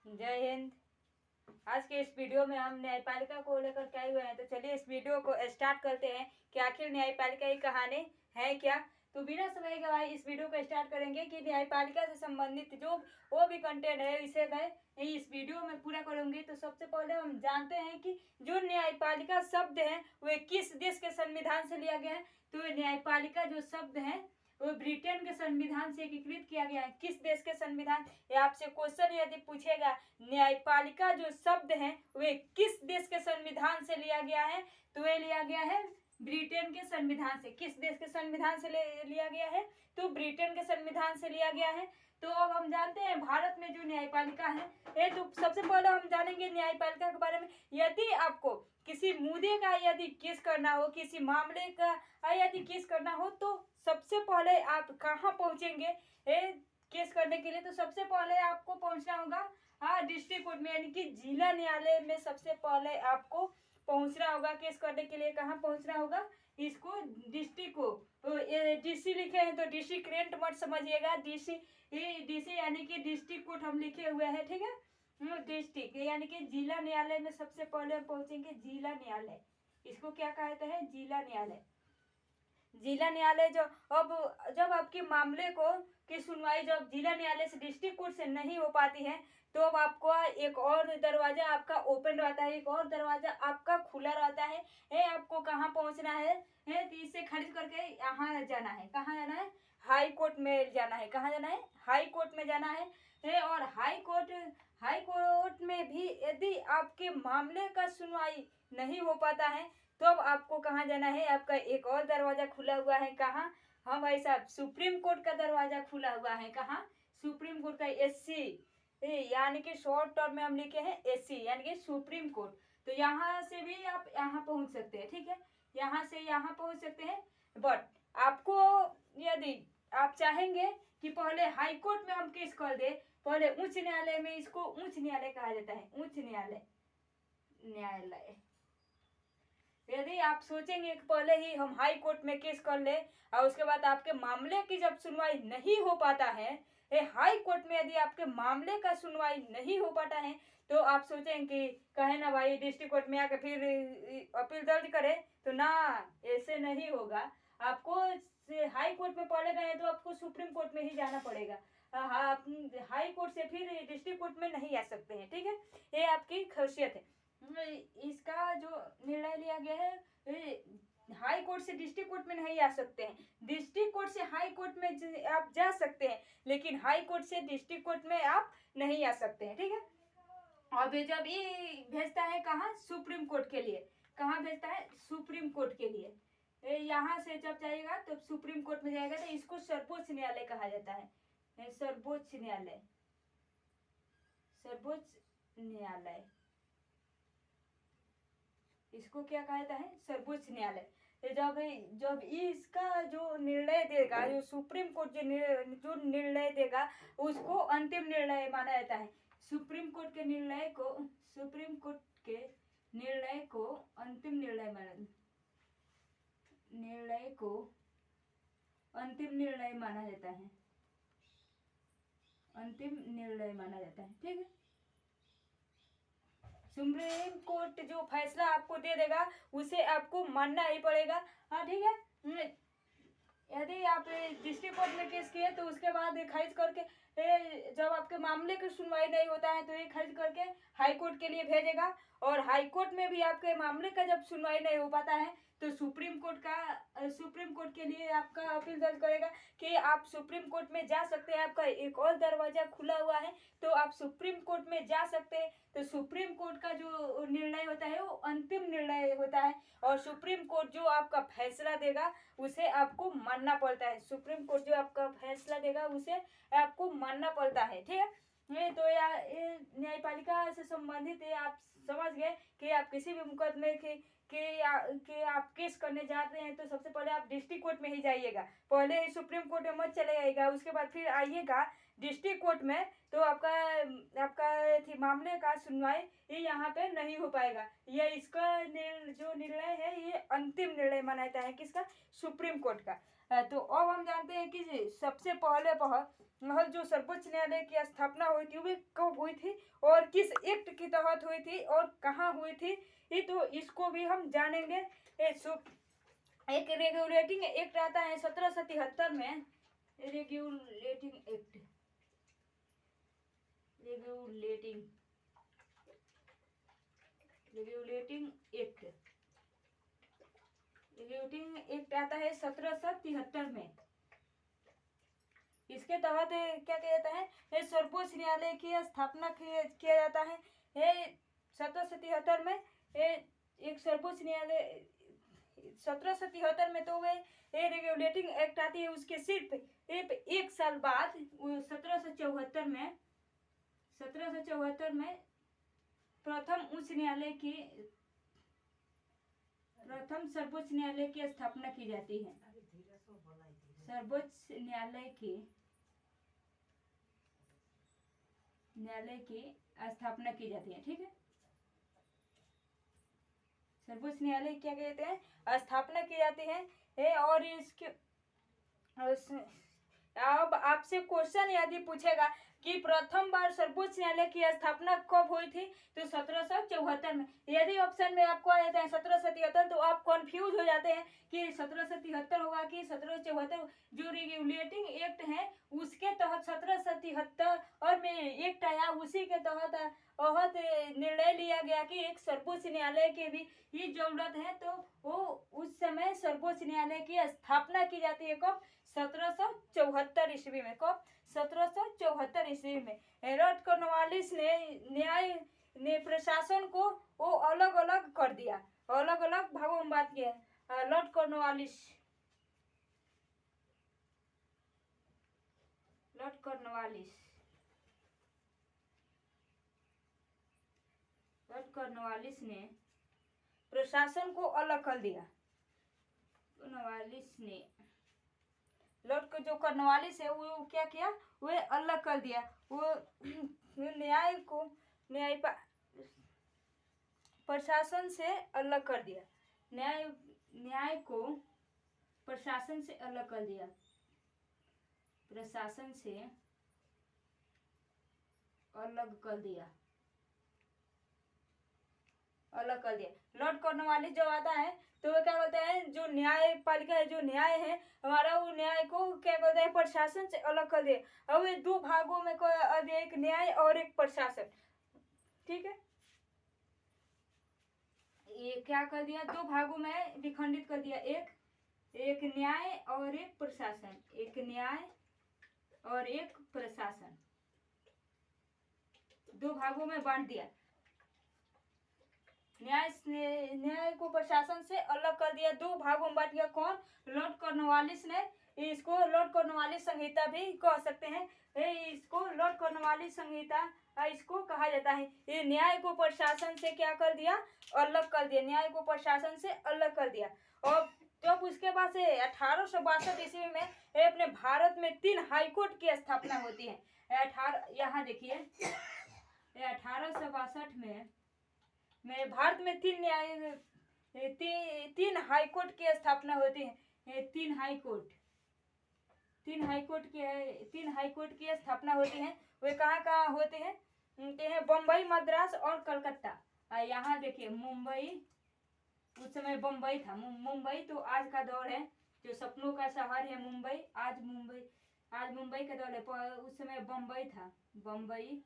जय हिंद। आज के इस वीडियो में हम न्यायपालिका को लेकर के आए हुए हैं, तो चलिए इस वीडियो को स्टार्ट करते हैं कि आखिर न्यायपालिका की कहानी है क्या। तो बिना समय गवाए इस वीडियो को स्टार्ट करेंगे कि न्यायपालिका से संबंधित जो वो भी कंटेंट है इसे मैं इस वीडियो में पूरा करूंगी। तो सबसे पहले हम जानते हैं कि जो न्यायपालिका शब्द है वे किस देश के संविधान से लिया गया है। तो न्यायपालिका जो शब्द है वो ब्रिटेन के संविधान से एकीकृत किया गया है। किस देश के संविधान, ये आपसे क्वेश्चन यदि पूछेगा न्यायपालिका जो शब्द है वे किस देश के संविधान से लिया गया है, तो ये लिया गया है ब्रिटेन के संविधान से। किस देश के संविधान से लिया गया है, तो ब्रिटेन के संविधान से लिया गया है। तो अब हम जानते हैं भारत में जो न्यायपालिका है ये, तो सबसे पहले हम जानेंगे न्यायपालिका के बारे में। यदि आपको किसी मुद्दे का यदि केस करना हो, किसी मामले का यदि केस करना हो, तो सबसे पहले आप कहाँ पहुंचेंगे केस करने के लिए। तो सबसे पहले आपको पहुंचना होगा डिस्ट्रिक्ट कोर्ट में, यानी कि जिला न्यायालय में सबसे पहले आपको पहुंचना होगा केस करने के लिए। कहाँ पहुंचना होगा, इसको डिस्ट्रिक्ट को, तो डीसी लिखे हैं तो डिस्ट्रिक्ट मत समझिएगा, डीसी यानी कि डिस्ट्रिक्ट कोर्ट हम लिखे हुए हैं, ठीक है। डिस्ट्रिक्ट यानी कि जिला न्यायालय में सबसे पहले हम पहुंचेंगे जिला न्यायालय। इसको क्या कहते हैं, जिला न्यायालय। जिला न्यायालय जो अब जब आपके मामले को की सुनवाई जब जिला न्यायालय से डिस्ट्रिक्ट कोर्ट से नहीं हो पाती है, तो अब आपको एक और दरवाजा आपका ओपन रहता है, एक और दरवाजा आपका खुला रहता है। आपको कहाँ पहुँचना है, तो इसे खरीद करके यहाँ जाना है। कहाँ जाना है, हाई कोर्ट में जाना है। कहाँ जाना है, हाई कोर्ट में जाना है। और हाई कोर्ट में भी यदि आपके मामले का सुनवाई नहीं हो पाता है, तो अब आपको कहाँ जाना है, आपका एक और दरवाजा खुला हुआ है। कहाँ, हाँ भाई साहब, सुप्रीम कोर्ट का दरवाजा खुला हुआ है। कहाँ, सुप्रीम कोर्ट का, एससी यानी कि शॉर्ट टर्म में हम लिखे हैं एससी यानी कि सुप्रीम कोर्ट। तो यहाँ से भी आप यहाँ पहुँच सकते हैं, ठीक है, यहाँ से यहाँ पहुँच सकते हैं। बट आपको यदि आप चाहेंगे कि पहले हाई कोर्ट में हम केस कर दे, पहले उच्च न्यायालय में, इसको उच्च न्यायालय कहा जाता है, उच्च न्यायालय। यदि आप सोचेंगे कि पहले ही हम हाई कोर्ट में केस कर ले और उसके बाद आपके मामले की जब सुनवाई नहीं हो पाता है, हाई कोर्ट में यदि आपके मामले का सुनवाई नहीं हो पाता है, तो आप सोचेंगे कि कहे ना भाई डिस्ट्रिक्ट कोर्ट में आके फिर अपील दर्ज करे, तो ना, ऐसे नहीं होगा। आपको हाई कोर्ट में पहले गए तो आपको सुप्रीम कोर्ट में ही जाना पड़ेगा। हाई कोर्ट से फिर डिस्ट्रिक्ट कोर्ट में नहीं आ सकते हैं, ठीक है, ये आपकी खासियत है। इसका जो निर्णय लिया गया है, हाई कोर्ट से डिस्ट्रिक्ट कोर्ट में नहीं आ सकते हैं, डिस्ट्रिक्ट कोर्ट से हाई कोर्ट में आप जा सकते हैं, लेकिन हाई कोर्ट से डिस्ट्रिक्ट कोर्ट में आप नहीं आ सकते हैं, ठीक है। और जब ये भेजता है कहाँ, सुप्रीम कोर्ट के लिए, कहाँ भेजता है, सुप्रीम कोर्ट के लिए। यहाँ से जब जाएगा तो सुप्रीम कोर्ट में जाएगा, तो इसको सर्वोच्च न्यायालय कहा जाता है, सर्वोच्च न्यायालय, सर्वोच्च न्यायालय, इसको क्या कहता है, सर्वोच्च न्यायालय। जब इसका जो निर्णय देगा, जो सुप्रीम कोर्ट जो निर्णय देगा, उसको अंतिम निर्णय माना जाता है। सुप्रीम कोर्ट के निर्णय को अंतिम निर्णय माना जाता है, अंतिम निर्णय माना जाता है, ठीक है। सुप्रीम कोर्ट जो फैसला आपको दे देगा उसे आपको मानना ही पड़ेगा, हाँ ठीक है। यदि आप डिस्ट्रिक्ट कोर्ट में केस किए तो उसके बाद खारिज करके, जब आपके मामले की सुनवाई नहीं होता है तो ये खारिज करके हाई कोर्ट के लिए भेजेगा, और हाई कोर्ट में भी आपके मामले का जब सुनवाई नहीं हो पाता है तो सुप्रीम कोर्ट के लिए आपका अपील दर्ज करेगा कि आप सुप्रीम कोर्ट में जा सकते हैं। आपका एक और दरवाजा खुला हुआ है, तो आप सुप्रीम कोर्ट में जा सकते हैं। तो सुप्रीम कोर्ट का जो निर्णय होता है वो अंतिम निर्णय होता है, और सुप्रीम कोर्ट जो आपका फैसला देगा उसे आपको मानना पड़ता है। सुप्रीम कोर्ट जो आपका फैसला देगा उसे आपको मानना पड़ता है, ठीक है। ये तो ये न्यायपालिका से संबंधित है, आप समझ गए कि आप किसी भी मुकदमे के आप केस करने जाते हैं तो सबसे पहले आप डिस्ट्रिक्ट कोर्ट में ही जाइएगा, पहले ही सुप्रीम कोर्ट में मत चले जाइएगा, उसके बाद फिर आइएगा डिस्ट्रिक्ट कोर्ट में, तो आपका मामले का सुनवाई ये यहाँ पे नहीं हो पाएगा। ये इसका जो निर्णय है ये अंतिम निर्णय माना जाता है, किसका, सुप्रीम कोर्ट का। तो अब हम जानते हैं कि सबसे पहल जो सर्वोच्च न्यायालय की स्थापना हुई थी वे कब हुई थी और किस एक्ट के तहत हुई थी और कहाँ हुई थी, ये तो इसको भी हम जानेंगे। एक रेगुलेटिंग एक्ट आता है 1773 में, regulating act, regulating act, regulating act आता है 1773 में। इसके तहत क्या किया जाता है, सर्वोच्च न्यायालय की स्थापना किया जाता है। 1773 में एक सर्वोच्च न्यायालय 1773 में तो वे रेगुलेटिंग एक्ट आती है। उसके सिर्फ एक साल बाद 1774 में प्रथम सर्वोच्च न्यायालय की स्थापना की जाती है। सर्वोच्च न्यायालय की स्थापना की जाती है। ठीक है, सर्वोच्च न्यायालय क्या कहते हैं, स्थापना की जाती है। और इसके अब आपसे क्वेश्चन यदि पूछेगा कि प्रथम बार सर्वोच्च न्यायालय की स्थापना कब हुई थी, तो 1774 में। यदि ऑप्शन में आपको आ जाता है 1773 तो आप कंफ्यूज हो जाते हैं कि 1773 होगा कि 1774। जो रेगुलेटिंग एक्ट है उसके तहत 1773 और में एक्ट आया, उसी के तहत बहुत निर्णय लिया गया कि एक सर्वोच्च न्यायालय की भी ही जरूरत है। तो वो उस समय सर्वोच्च न्यायालय की स्थापना की जाती है। कब? 1774 ईस्वी में। कब? 1774 ईस्वी में। लॉर्ड कॉर्नवालिस ने प्रशासन को वो अलग अलग कर दिया, अलग अलग भागों में बांट किया। लॉर्ड कॉर्नवालिस ने प्रशासन को अलग कर दिया। जो कॉर्नवालिस है वो क्या किया, वे अलग कर दिया। वो न्याय प्रशासन से अलग कर दिया। न्याय को प्रशासन से अलग कर दिया। प्रशासन से अलग कर दिया। लॉर्ड कॉर्नवालिस जब आता है तो वो क्या बोलते हैं, जो न्यायपालिका है, जो न्याय है हमारा, वो न्याय को क्या बोलते हैं, प्रशासन से अलग कर दिया। अब ये दो भागों में एक न्याय और एक प्रशासन। ठीक है, ये क्या कर दिया, दो भागों में विखंडित कर दिया। एक न्याय और एक प्रशासन। एक न्याय और एक प्रशासन, दो भागों में बांट दिया। न्याय को प्रशासन से अलग कर दिया, दो भागों में बांट दिया। कौन? लॉर्ड कॉर्नवालिस ने। इसको लॉर्ड कॉर्नवालिस संहिता भी कह सकते हैं। इसको लॉर्ड कॉर्नवालिस संहिता इसको कहा जाता है। ये न्याय को प्रशासन से क्या कर दिया, अलग कर दिया। न्याय को प्रशासन से अलग कर दिया। और जब उसके बाद से 1862 ईस्वी में अपने भारत में 3 हाईकोर्ट की स्थापना होती है। यहाँ देखिए, 1862 में भारत में 3 हाईकोर्ट की स्थापना होती है। 3 हाईकोर्ट की स्थापना होती है। वे कहाँ होते हैं? बम्बई, मद्रास और कलकत्ता। यहाँ देखिए, मुंबई, उस समय बम्बई था। मुंबई तो आज का दौर है, जो सपनों का शहर है मुंबई। आज मुंबई का दौर है, उस समय बम्बई था। बम्बई